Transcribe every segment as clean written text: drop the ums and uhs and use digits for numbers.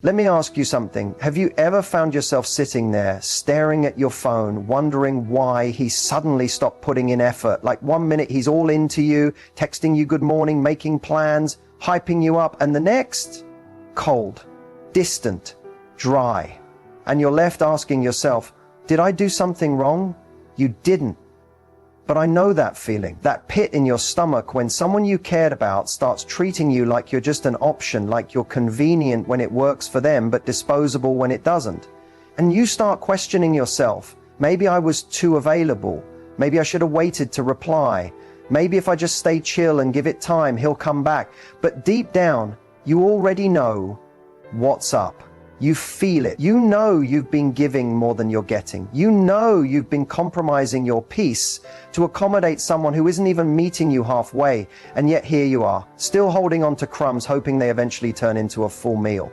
Let me ask you something. Have you ever found yourself sitting there, staring at your phone, wondering why he suddenly stopped putting in effort? Like one minute he's all into you, texting you good morning, making plans, hyping you up, and the next, cold, distant, dry. And you're left asking yourself, did I do something wrong? You didn't. But I know that feeling, that pit in your stomach when someone you cared about starts treating you like you're just an option, like you're convenient when it works for them, but disposable when it doesn't. And you start questioning yourself. Maybe I was too available. Maybe I should have waited to reply. Maybe if I just stay chill and give it time, he'll come back. But deep down, you already know what's up. You feel it. You know you've been giving more than you're getting. You know you've been compromising your peace to accommodate someone who isn't even meeting you halfway. And yet here you are, still holding on to crumbs, hoping they eventually turn into a full meal.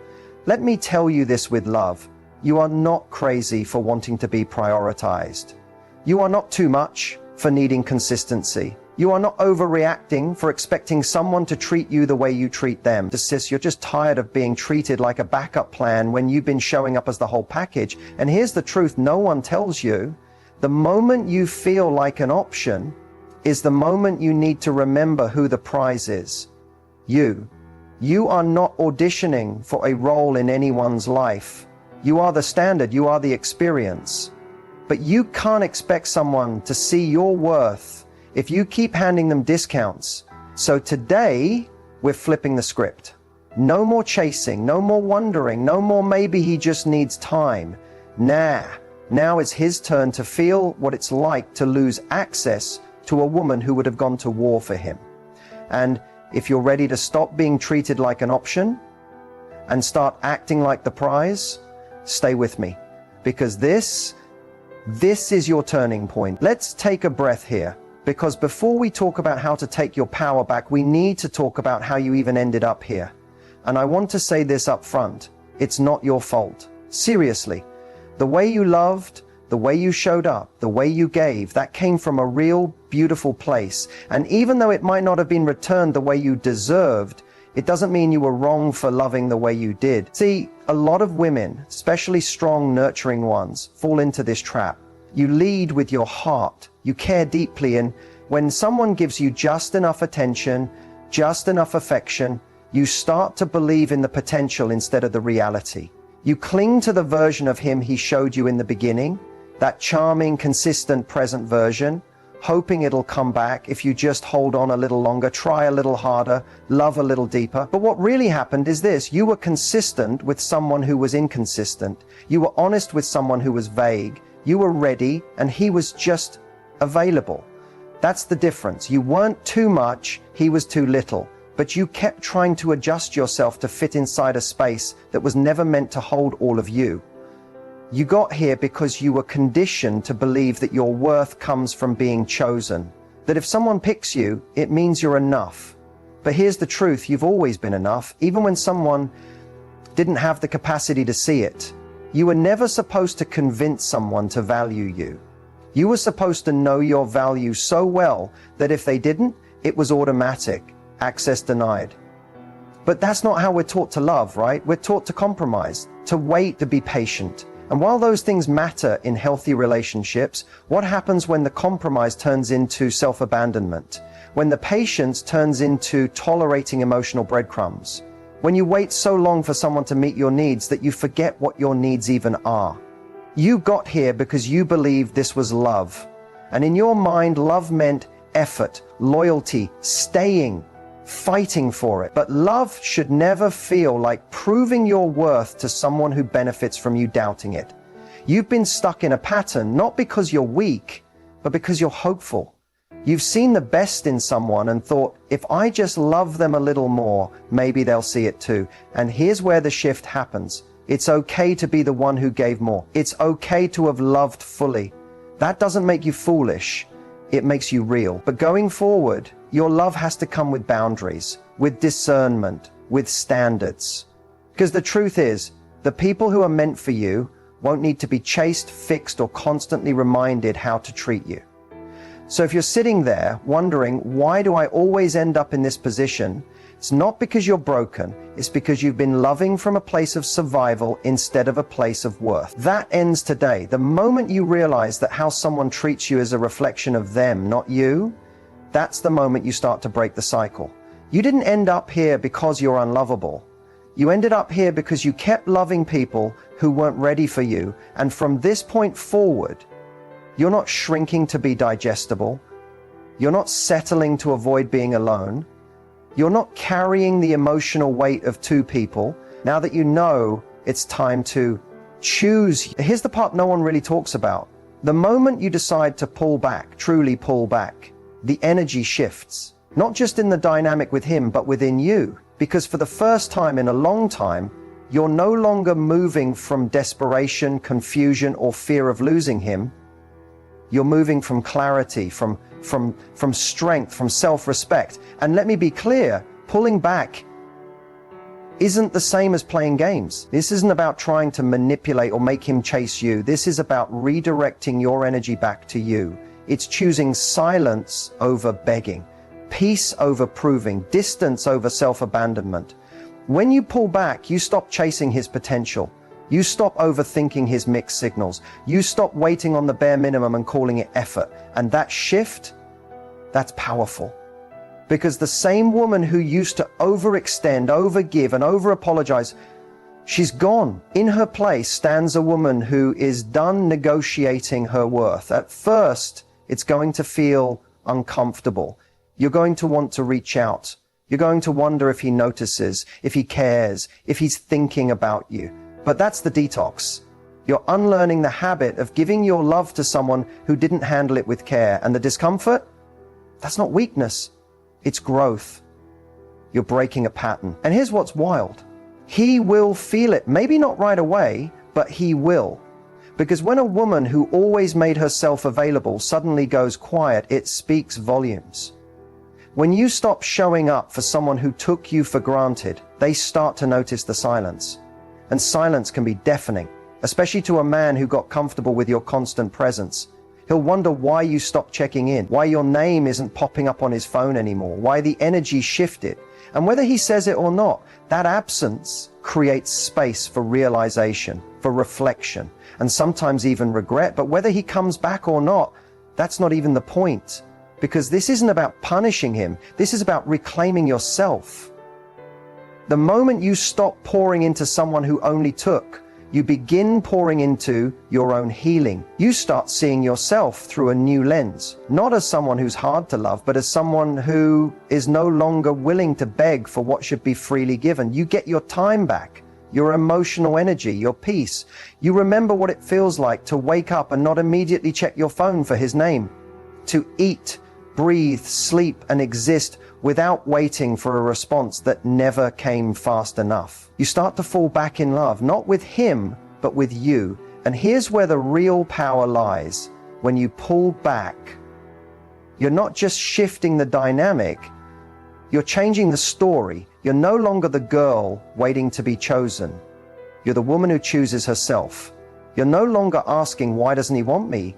Let me tell you this with love. You are not crazy for wanting to be prioritized. You are not too much for needing consistency. You are not overreacting for expecting someone to treat you the way you treat them. Sis, you're just tired of being treated like a backup plan when you've been showing up as the whole package. And here's the truth no one tells you. The moment you feel like an option is the moment you need to remember who the prize is. You. You are not auditioning for a role in anyone's life. You are the standard. You are the experience. But you can't expect someone to see your worth if you keep handing them discounts. So today, we're flipping the script. No more chasing, no more wondering, no more maybe he just needs time. Now it's his turn to feel what it's like to lose access to a woman who would have gone to war for him. And if you're ready to stop being treated like an option and start acting like the prize, stay with me, because this is your turning point. Let's take a breath here. Because before we talk about how to take your power back, we need to talk about how you even ended up here. And I want to say this up front. It's not your fault. Seriously. The way you loved, the way you showed up, the way you gave, that came from a real, beautiful place. And even though it might not have been returned the way you deserved, it doesn't mean you were wrong for loving the way you did. See, a lot of women, especially strong, nurturing ones, fall into this trap. You lead with your heart. You care deeply, and when someone gives you just enough attention, just enough affection, you start to believe in the potential instead of the reality. You cling to the version of him he showed you in the beginning, that charming, consistent, present version, hoping it'll come back if you just hold on a little longer, try a little harder, love a little deeper. But what really happened is this: you were consistent with someone who was inconsistent. You were honest with someone who was vague. You were ready, and he was just available. That's the difference. You weren't too much, he was too little, but you kept trying to adjust yourself to fit inside a space that was never meant to hold all of you. You got here because you were conditioned to believe that your worth comes from being chosen, that if someone picks you, it means you're enough. But here's the truth: you've always been enough, even when someone didn't have the capacity to see it. You were never supposed to convince someone to value you. You were supposed to know your value so well that if they didn't, it was automatic, access denied. But that's not how we're taught to love, right? We're taught to compromise, to wait, to be patient. And while those things matter in healthy relationships, what happens when the compromise turns into self-abandonment? When the patience turns into tolerating emotional breadcrumbs? When you wait so long for someone to meet your needs that you forget what your needs even are? You got here because you believed this was love. And in your mind, love meant effort, loyalty, staying, fighting for it. But love should never feel like proving your worth to someone who benefits from you doubting it. You've been stuck in a pattern, not because you're weak, but because you're hopeful. You've seen the best in someone and thought, if I just love them a little more, maybe they'll see it too. And here's where the shift happens. It's okay to be the one who gave more. It's okay to have loved fully. That doesn't make you foolish. It makes you real. But going forward, your love has to come with boundaries, with discernment, with standards. Because the truth is, the people who are meant for you won't need to be chased, fixed, or constantly reminded how to treat you. So if you're sitting there wondering, why do I always end up in this position? It's not because you're broken. It's because you've been loving from a place of survival instead of a place of worth. That ends today. The moment you realize that how someone treats you is a reflection of them, not you, that's the moment you start to break the cycle. You didn't end up here because you're unlovable. You ended up here because you kept loving people who weren't ready for you. And from this point forward, you're not shrinking to be digestible. You're not settling to avoid being alone. You're not carrying the emotional weight of two people. Now that you know it's time to choose. Here's the part no one really talks about. The moment you decide to pull back, truly pull back, the energy shifts. Not just in the dynamic with him, but within you. Because for the first time in a long time, you're no longer moving from desperation, confusion, or fear of losing him. You're moving from clarity, from strength, from self-respect. And let me be clear, pulling back isn't the same as playing games. This isn't about trying to manipulate or make him chase you. This is about redirecting your energy back to you. It's choosing silence over begging, peace over proving, distance over self-abandonment. When you pull back, you stop chasing his potential. You stop overthinking his mixed signals. You stop waiting on the bare minimum and calling it effort. And that shift, that's powerful. Because the same woman who used to overextend, overgive, and over-apologize, she's gone. In her place stands a woman who is done negotiating her worth. At first, it's going to feel uncomfortable. You're going to want to reach out. You're going to wonder if he notices, if he cares, if he's thinking about you. But that's the detox. You're unlearning the habit of giving your love to someone who didn't handle it with care. And the discomfort? That's not weakness. It's growth. You're breaking a pattern. And here's what's wild. He will feel it. Maybe not right away, but he will. Because when a woman who always made herself available suddenly goes quiet, it speaks volumes. When you stop showing up for someone who took you for granted, they start to notice the silence. And silence can be deafening, especially to a man who got comfortable with your constant presence. He'll wonder why you stopped checking in, why your name isn't popping up on his phone anymore, why the energy shifted. And whether he says it or not, that absence creates space for realization, for reflection, and sometimes even regret. But whether he comes back or not, that's not even the point. Because this isn't about punishing him. This is about reclaiming yourself. The moment you stop pouring into someone who only took, you begin pouring into your own healing. You start seeing yourself through a new lens, not as someone who's hard to love, but as someone who is no longer willing to beg for what should be freely given. You get your time back, your emotional energy, your peace. You remember what it feels like to wake up and not immediately check your phone for his name, to eat, breathe, sleep, and exist without waiting for a response that never came fast enough. You start to fall back in love, not with him, but with you. And here's where the real power lies. When you pull back, you're not just shifting the dynamic, you're changing the story. You're no longer the girl waiting to be chosen. You're the woman who chooses herself. You're no longer asking, why doesn't he want me?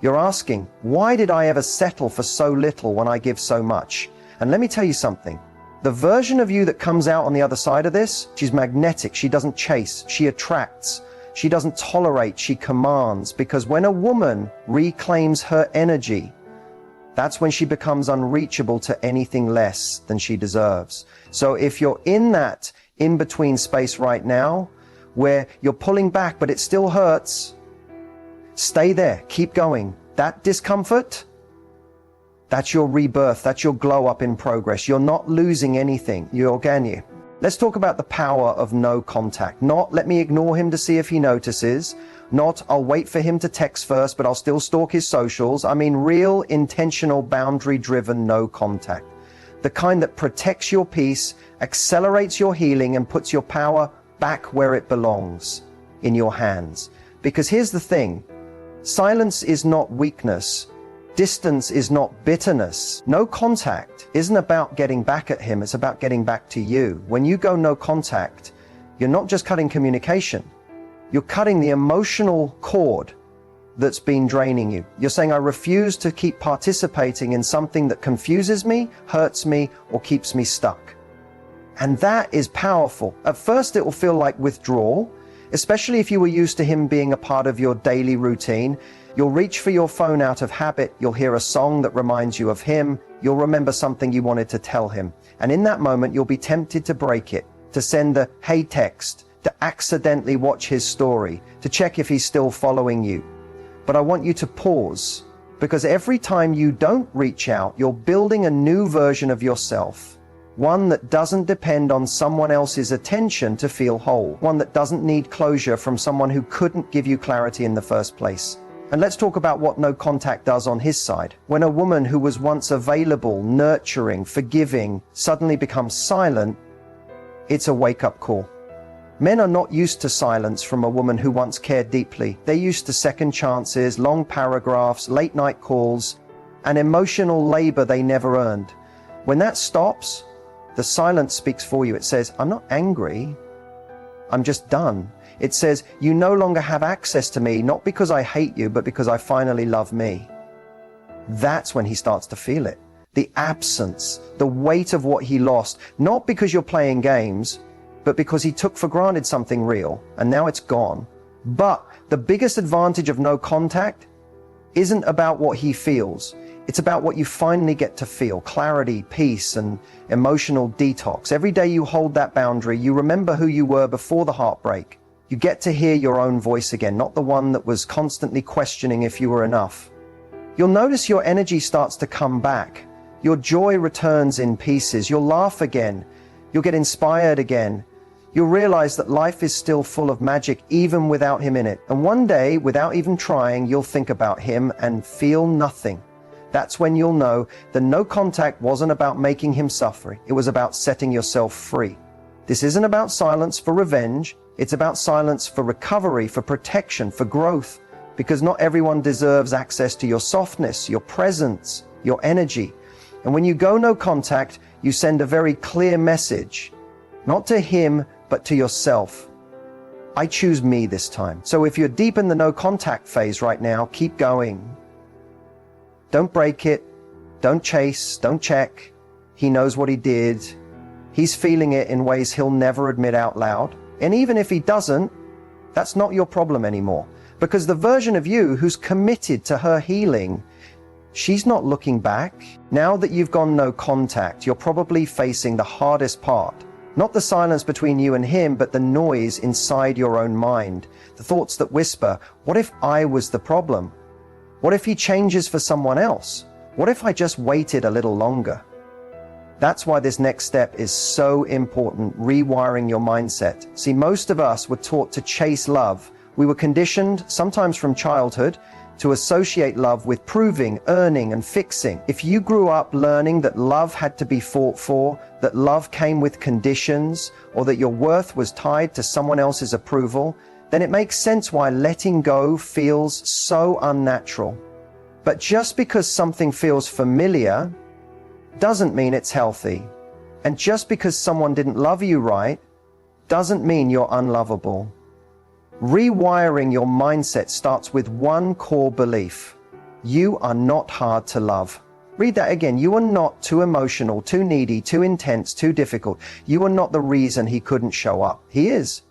You're asking, why did I ever settle for so little when I give so much? And let me tell you something. The version of you that comes out on the other side of this, she's magnetic. She doesn't chase. She attracts. She doesn't tolerate. She commands. Because when a woman reclaims her energy, that's when she becomes unreachable to anything less than she deserves. So if you're in that in-between space right now, where you're pulling back, but it still hurts, stay there. Keep going. That discomfort, that's your rebirth. That's your glow up in progress. You're not losing anything. You're organic. Let's talk about the power of no contact. Not let me ignore him to see if he notices. Not I'll wait for him to text first, but I'll still stalk his socials. I mean real, intentional, boundary-driven no contact. The kind that protects your peace, accelerates your healing, and puts your power back where it belongs, in your hands. Because here's the thing. Silence is not weakness. Distance is not bitterness. No contact isn't about getting back at him. It's about getting back to you. When you go no contact, you're not just cutting communication. You're cutting the emotional cord that's been draining you. You're saying, I refuse to keep participating in something that confuses me, hurts me, or keeps me stuck. And that is powerful. At first, it will feel like withdrawal, especially if you were used to him being a part of your daily routine. You'll reach for your phone out of habit. You'll hear a song that reminds you of him. You'll remember something you wanted to tell him. And in that moment, you'll be tempted to break it, to send the hey text, to accidentally watch his story, to check if he's still following you. But I want you to pause, because every time you don't reach out, you're building a new version of yourself. One that doesn't depend on someone else's attention to feel whole. One that doesn't need closure from someone who couldn't give you clarity in the first place. And let's talk about what no contact does on his side. When a woman who was once available, nurturing, forgiving, suddenly becomes silent, it's a wake-up call. Men are not used to silence from a woman who once cared deeply. They're used to second chances, long paragraphs, late-night calls, and emotional labor they never earned. When that stops, the silence speaks for you. It says, I'm not angry, I'm just done. It says, you no longer have access to me, not because I hate you, but because I finally love me. That's when he starts to feel it. The absence, the weight of what he lost, not because you're playing games, but because he took for granted something real, and now it's gone. But the biggest advantage of no contact isn't about what he feels. It's about what you finally get to feel: clarity, peace, and emotional detox. Every day you hold that boundary, you remember who you were before the heartbreak. You get to hear your own voice again, not the one that was constantly questioning if you were enough. You'll notice your energy starts to come back. Your joy returns in pieces. You'll laugh again. You'll get inspired again. You'll realize that life is still full of magic even without him in it. And one day, without even trying, you'll think about him and feel nothing. That's when you'll know that no contact wasn't about making him suffer. It was about setting yourself free. This isn't about silence for revenge. It's about silence for recovery, for protection, for growth. Because not everyone deserves access to your softness, your presence, your energy. And when you go no contact, you send a very clear message, not to him, but to yourself. I choose me this time. So if you're deep in the no contact phase right now, keep going. Don't break it. Don't chase. Don't check. He knows what he did. He's feeling it in ways he'll never admit out loud. And even if he doesn't, that's not your problem anymore. Because the version of you who's committed to her healing, she's not looking back. Now that you've gone no contact, you're probably facing the hardest part. Not the silence between you and him, but the noise inside your own mind. The thoughts that whisper, what if I was the problem? What if he changes for someone else? What if I just waited a little longer? That's why this next step is so important, rewiring your mindset. See, most of us were taught to chase love. We were conditioned, sometimes from childhood, to associate love with proving, earning, and fixing. If you grew up learning that love had to be fought for, that love came with conditions, or that your worth was tied to someone else's approval, then it makes sense why letting go feels so unnatural. But just because something feels familiar doesn't mean it's healthy. And just because someone didn't love you right doesn't mean you're unlovable. Rewiring your mindset starts with one core belief. You are not hard to love. Read that again. You are not too emotional, too needy, too intense, too difficult. You are not the reason he couldn't show up. He is.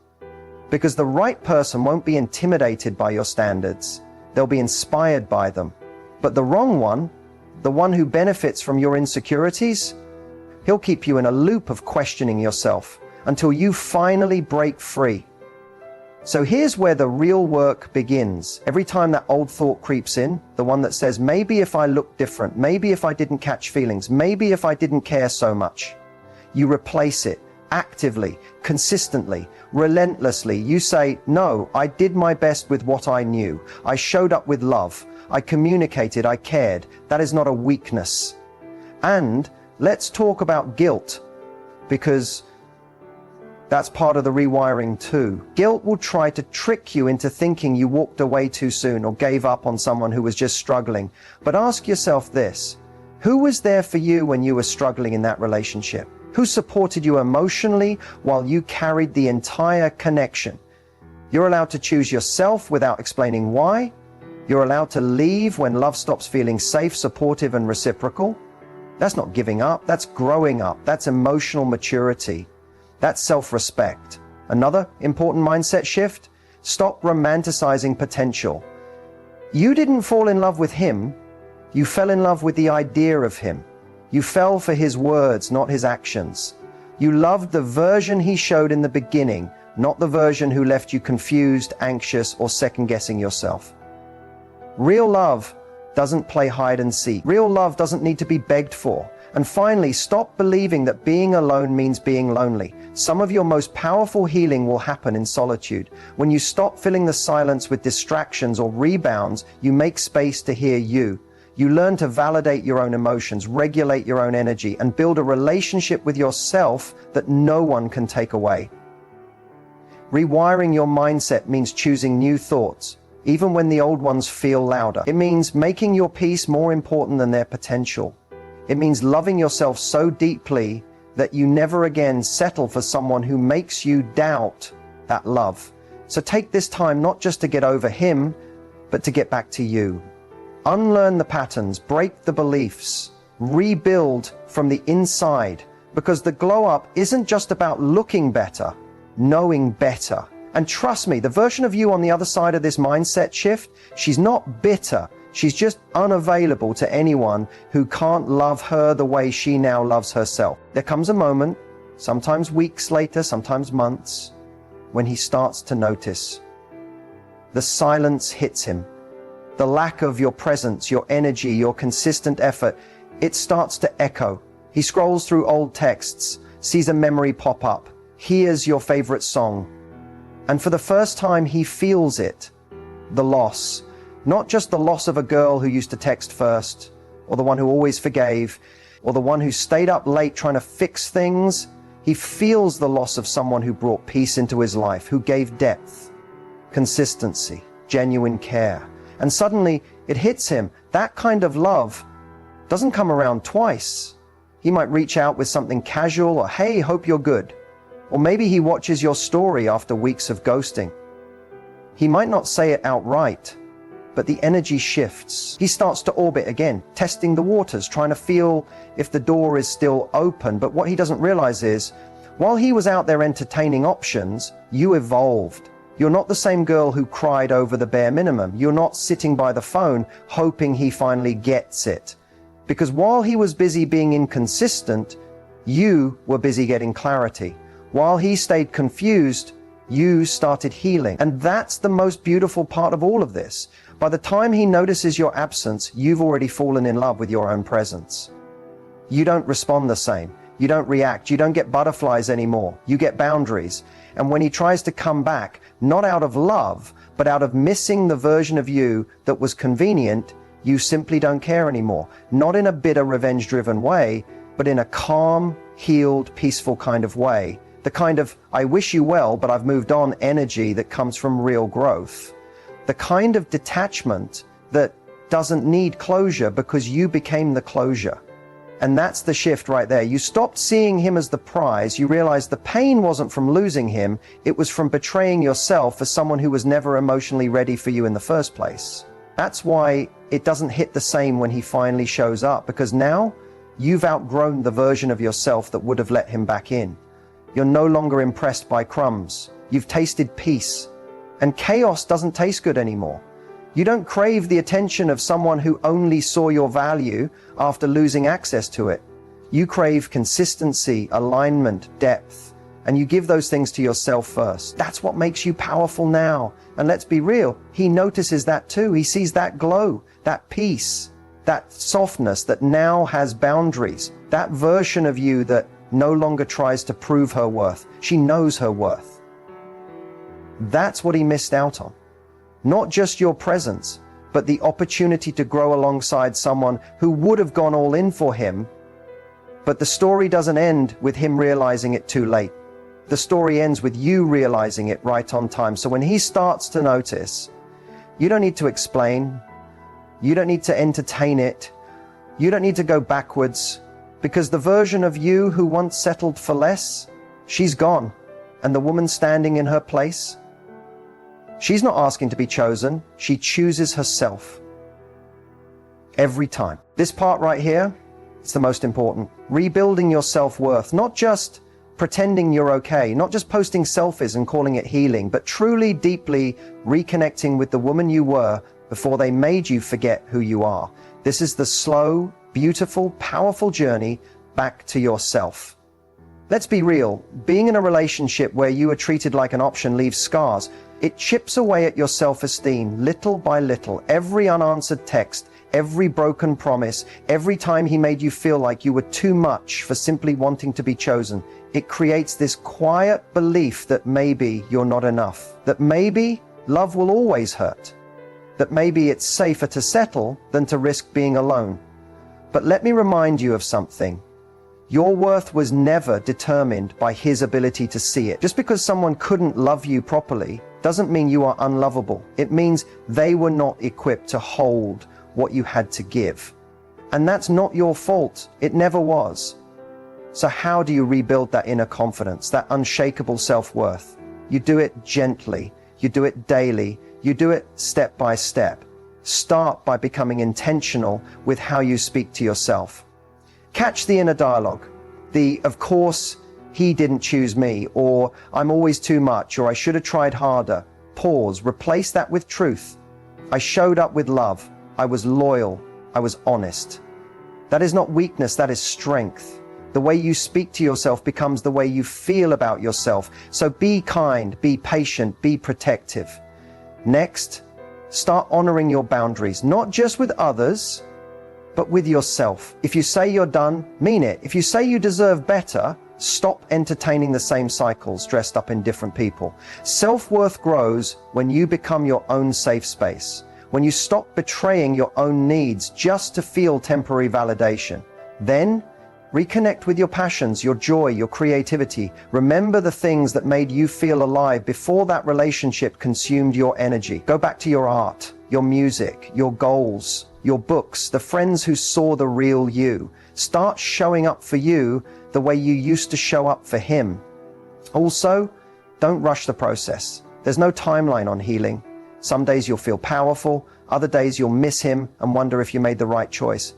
Because the right person won't be intimidated by your standards. They'll be inspired by them. But the wrong one, the one who benefits from your insecurities, he'll keep you in a loop of questioning yourself until you finally break free. So here's where the real work begins. Every time that old thought creeps in, the one that says, maybe if I looked different, maybe if I didn't catch feelings, maybe if I didn't care so much, you replace it actively, consistently, relentlessly. You say, no, I did my best with what I knew. I showed up with love. I communicated, I cared. That is not a weakness. And let's talk about guilt, because that's part of the rewiring too. Guilt will try to trick you into thinking you walked away too soon or gave up on someone who was just struggling. But ask yourself this: who was there for you when you were struggling in that relationship? Who supported you emotionally while you carried the entire connection? You're allowed to choose yourself without explaining why, You're allowed to leave when love stops feeling safe, supportive, and reciprocal. That's not giving up, that's growing up, that's emotional maturity, that's self-respect. Another important mindset shift: stop romanticizing potential. You didn't fall in love with him, you fell in love with the idea of him. You fell for his words, not his actions. You loved the version he showed in the beginning, not the version who left you confused, anxious, or second-guessing yourself. Real love doesn't play hide and seek. Real love doesn't need to be begged for. And finally, stop believing that being alone means being lonely. Some of your most powerful healing will happen in solitude. When you stop filling the silence with distractions or rebounds, you make space to hear you. You learn to validate your own emotions, regulate your own energy, and build a relationship with yourself that no one can take away. Rewiring your mindset means choosing new thoughts, even when the old ones feel louder. It means making your peace more important than their potential. It means loving yourself so deeply that you never again settle for someone who makes you doubt that love. So take this time not just to get over him, but to get back to you. Unlearn the patterns, break the beliefs, rebuild from the inside, because the glow up isn't just about looking better, knowing better. And trust me, the version of you on the other side of this mindset shift, she's not bitter. She's just unavailable to anyone who can't love her the way she now loves herself. There comes a moment, sometimes weeks later, sometimes months, when he starts to notice. The silence hits him. The lack of your presence, your energy, your consistent effort, it starts to echo. He scrolls through old texts, sees a memory pop up, hears your favorite song. And for the first time, he feels it, the loss. Not just the loss of a girl who used to text first, or the one who always forgave, or the one who stayed up late trying to fix things. He feels the loss of someone who brought peace into his life, who gave depth, consistency, genuine care. And suddenly it hits him. That kind of love doesn't come around twice. He might reach out with something casual, or hey, hope you're good. Or maybe he watches your story after weeks of ghosting. He might not say it outright, but the energy shifts. He starts to orbit again, testing the waters, trying to feel if the door is still open. But what he doesn't realize is, while he was out there entertaining options, you evolved. You're not the same girl who cried over the bare minimum. You're not sitting by the phone hoping he finally gets it. Because while he was busy being inconsistent, you were busy getting clarity. While he stayed confused, you started healing. And that's the most beautiful part of all of this. By the time he notices your absence, you've already fallen in love with your own presence. You don't respond the same. You don't react. You don't get butterflies anymore. You get boundaries. And when he tries to come back, not out of love, but out of missing the version of you that was convenient, you simply don't care anymore. Not in a bitter, revenge-driven way, but in a calm, healed, peaceful kind of way. The kind of, I wish you well, but I've moved on energy that comes from real growth. The kind of detachment that doesn't need closure because you became the closure. And that's the shift right there. You stopped seeing him as the prize. You realized the pain wasn't from losing him. It was from betraying yourself as someone who was never emotionally ready for you in the first place. That's why it doesn't hit the same when he finally shows up, because now you've outgrown the version of yourself that would have let him back in. You're no longer impressed by crumbs. You've tasted peace. And chaos doesn't taste good anymore. You don't crave the attention of someone who only saw your value after losing access to it. You crave consistency, alignment, depth, and you give those things to yourself first. That's what makes you powerful now. And let's be real, he notices that too. He sees that glow, that peace, that softness that now has boundaries, that version of you that no longer tries to prove her worth. She knows her worth. That's what he missed out on. Not just your presence, but the opportunity to grow alongside someone who would have gone all in for him. But the story doesn't end with him realizing it too late. The story ends with you realizing it right on time. So when he starts to notice, you don't need to explain. You don't need to entertain it. You don't need to go backwards, because the version of you who once settled for less, she's gone. And the woman standing in her place, She's not asking to be chosen. She chooses herself. Every time. This part right here, it's the most important. Rebuilding your self-worth, not just pretending you're okay, not just posting selfies and calling it healing, but truly, deeply reconnecting with the woman you were before they made you forget who you are. This is the slow, beautiful, powerful journey back to yourself. Let's be real. Being in a relationship where you are treated like an option leaves scars. It chips away at your self-esteem little by little. Every unanswered text, every broken promise, every time he made you feel like you were too much for simply wanting to be chosen. It creates this quiet belief that maybe you're not enough, that maybe love will always hurt, that maybe it's safer to settle than to risk being alone. But let me remind you of something. Your worth was never determined by his ability to see it. Just because someone couldn't love you properly doesn't mean you are unlovable. It means they were not equipped to hold what you had to give. And that's not your fault. It never was. So how do you rebuild that inner confidence, that unshakable self-worth? You do it gently. You do it daily. You do it step by step. Start by becoming intentional with how you speak to yourself. Catch the inner dialogue. Of course, he didn't choose me, or I'm always too much, or I should have tried harder. Pause. Replace that with truth. I showed up with love. I was loyal. I was honest. That is not weakness, that is strength. The way you speak to yourself becomes the way you feel about yourself. So be kind, be patient, be protective. Next, start honoring your boundaries, not just with others, but with yourself. If you say you're done, mean it. If you say you deserve better, stop entertaining the same cycles dressed up in different people. Self-worth grows when you become your own safe space. When you stop betraying your own needs just to feel temporary validation. Then, reconnect with your passions, your joy, your creativity. Remember the things that made you feel alive before that relationship consumed your energy. Go back to your art, your music, your goals, your books, the friends who saw the real you. Start showing up for you the way you used to show up for him. Also, don't rush the process. There's no timeline on healing. Some days you'll feel powerful, other days you'll miss him and wonder if you made the right choice.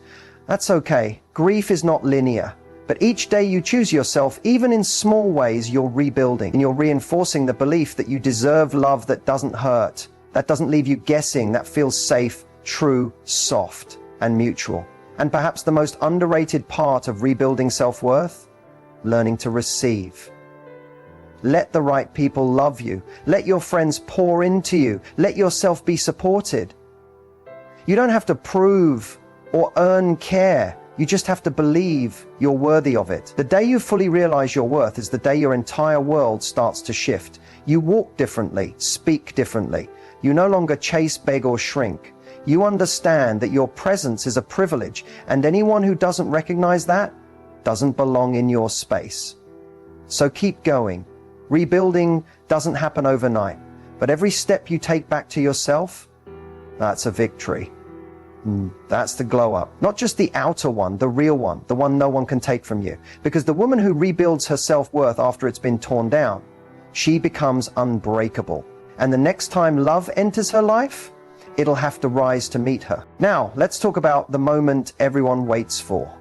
That's okay. Grief is not linear. But each day you choose yourself, even in small ways, you're rebuilding and you're reinforcing the belief that you deserve love that doesn't hurt, that doesn't leave you guessing, that feels safe, true, soft, and mutual. And perhaps the most underrated part of rebuilding self-worth? Learning to receive. Let the right people love you. Let your friends pour into you. Let yourself be supported. You don't have to prove or earn care. You just have to believe you're worthy of it. The day you fully realize your worth is the day your entire world starts to shift. You walk differently, speak differently. You no longer chase, beg, or shrink. You understand that your presence is a privilege, and anyone who doesn't recognize that doesn't belong in your space. So keep going. Rebuilding doesn't happen overnight, but every step you take back to yourself, that's a victory. That's the glow up. Not just the outer one, the real one, the one no one can take from you. Because the woman who rebuilds her self-worth after it's been torn down, she becomes unbreakable. And the next time love enters her life, it'll have to rise to meet her. Now, let's talk about the moment everyone waits for.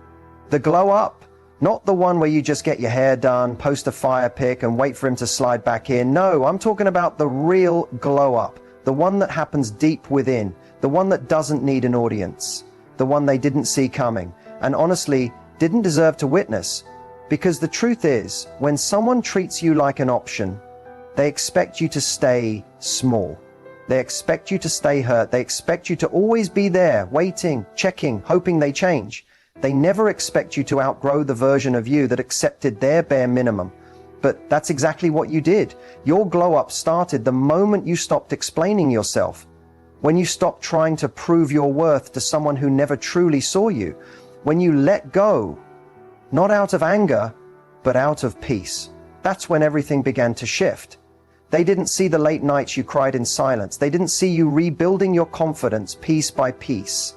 The glow up. Not the one where you just get your hair done, post a fire pic, and wait for him to slide back in. No, I'm talking about the real glow up. The one that happens deep within. The one that doesn't need an audience. The one they didn't see coming. And honestly, didn't deserve to witness. Because the truth is, when someone treats you like an option, they expect you to stay small. They expect you to stay hurt. They expect you to always be there, waiting, checking, hoping they change. They never expect you to outgrow the version of you that accepted their bare minimum. But that's exactly what you did. Your glow up started the moment you stopped explaining yourself. When you stopped trying to prove your worth to someone who never truly saw you. When you let go, not out of anger, but out of peace. That's when everything began to shift. They didn't see the late nights you cried in silence. They didn't see you rebuilding your confidence piece by piece.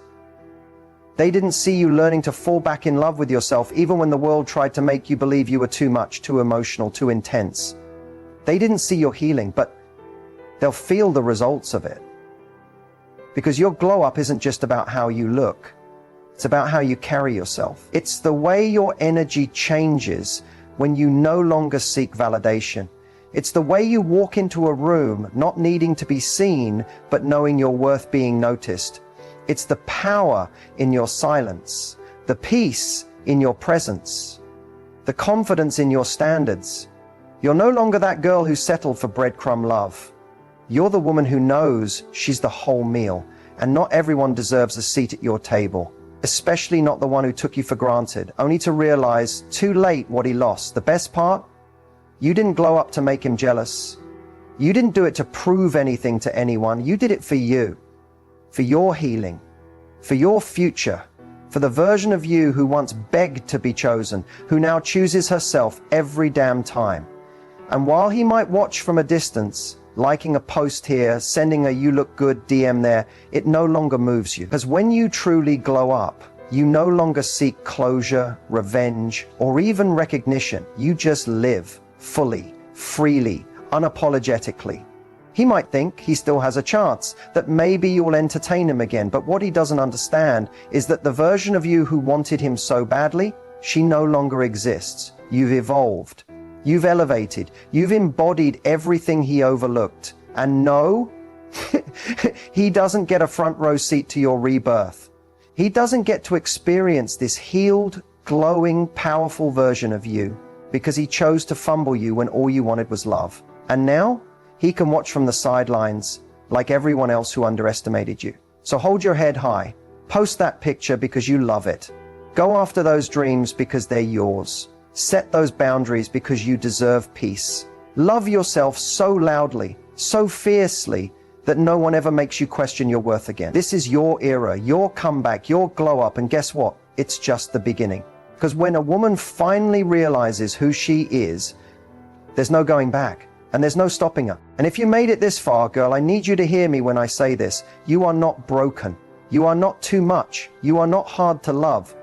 They didn't see you learning to fall back in love with yourself even when the world tried to make you believe you were too much, too emotional, too intense. They didn't see your healing, but They'll feel the results of it. Because your glow up isn't just about how you look. It's about how you carry yourself. It's the way your energy changes when you no longer seek validation. It's the way you walk into a room not needing to be seen, but knowing you're worth being noticed. It's the power in your silence, the peace in your presence, the confidence in your standards. You're no longer that girl who settled for breadcrumb love. You're the woman who knows she's the whole meal, and not everyone deserves a seat at your table. Especially not the one who took you for granted, only to realize too late what he lost. The best part? You didn't glow up to make him jealous. You didn't do it to prove anything to anyone. You did it for you, for your healing, for your future, for the version of you who once begged to be chosen, who now chooses herself every damn time. And while he might watch from a distance, liking a post here, sending a "you look good" DM there, it no longer moves you. Because when you truly glow up, you no longer seek closure, revenge, or even recognition. You just live fully, freely, unapologetically. He might think he still has a chance, that maybe you'll entertain him again, but what he doesn't understand is that the version of you who wanted him so badly, she no longer exists. You've evolved. You've elevated. You've embodied everything he overlooked. And no, he doesn't get a front row seat to your rebirth. He doesn't get to experience this healed, glowing, powerful version of you because he chose to fumble you when all you wanted was love. And now he can watch from the sidelines like everyone else who underestimated you. So hold your head high. Post that picture because you love it. Go after those dreams because they're yours. Set those boundaries because you deserve peace. Love yourself so loudly, so fiercely, that no one ever makes you question your worth again. This is your era, your comeback, your glow up, and guess what? It's just the beginning. Because when a woman finally realizes who she is, there's no going back, and there's no stopping her. And if you made it this far, girl, I need you to hear me when I say this. You are not broken. You are not too much. You are not hard to love.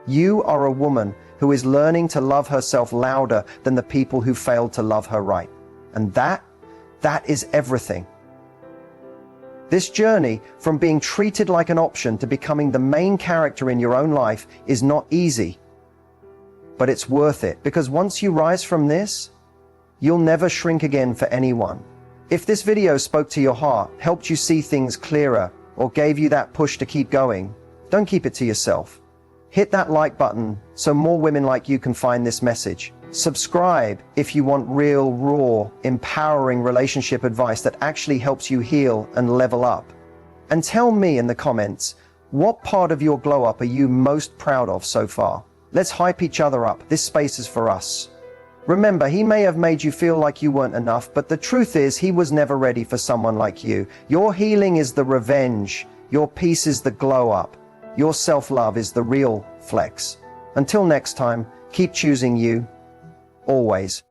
You are a woman who is learning to love herself louder than the people who failed to love her right. And that is everything. This journey from being treated like an option to becoming the main character in your own life is not easy, but it's worth it, because once you rise from this, you'll never shrink again for anyone. If this video spoke to your heart, helped you see things clearer, or gave you that push to keep going, don't keep it to yourself. Hit that like button so more women like you can find this message. Subscribe if you want real, raw, empowering relationship advice that actually helps you heal and level up. And tell me in the comments, what part of your glow up are you most proud of so far? Let's hype each other up. This space is for us. Remember, he may have made you feel like you weren't enough, but the truth is he was never ready for someone like you. Your healing is the revenge. Your peace is the glow up. Your self-love is the real flex. Until next time, keep choosing you, always.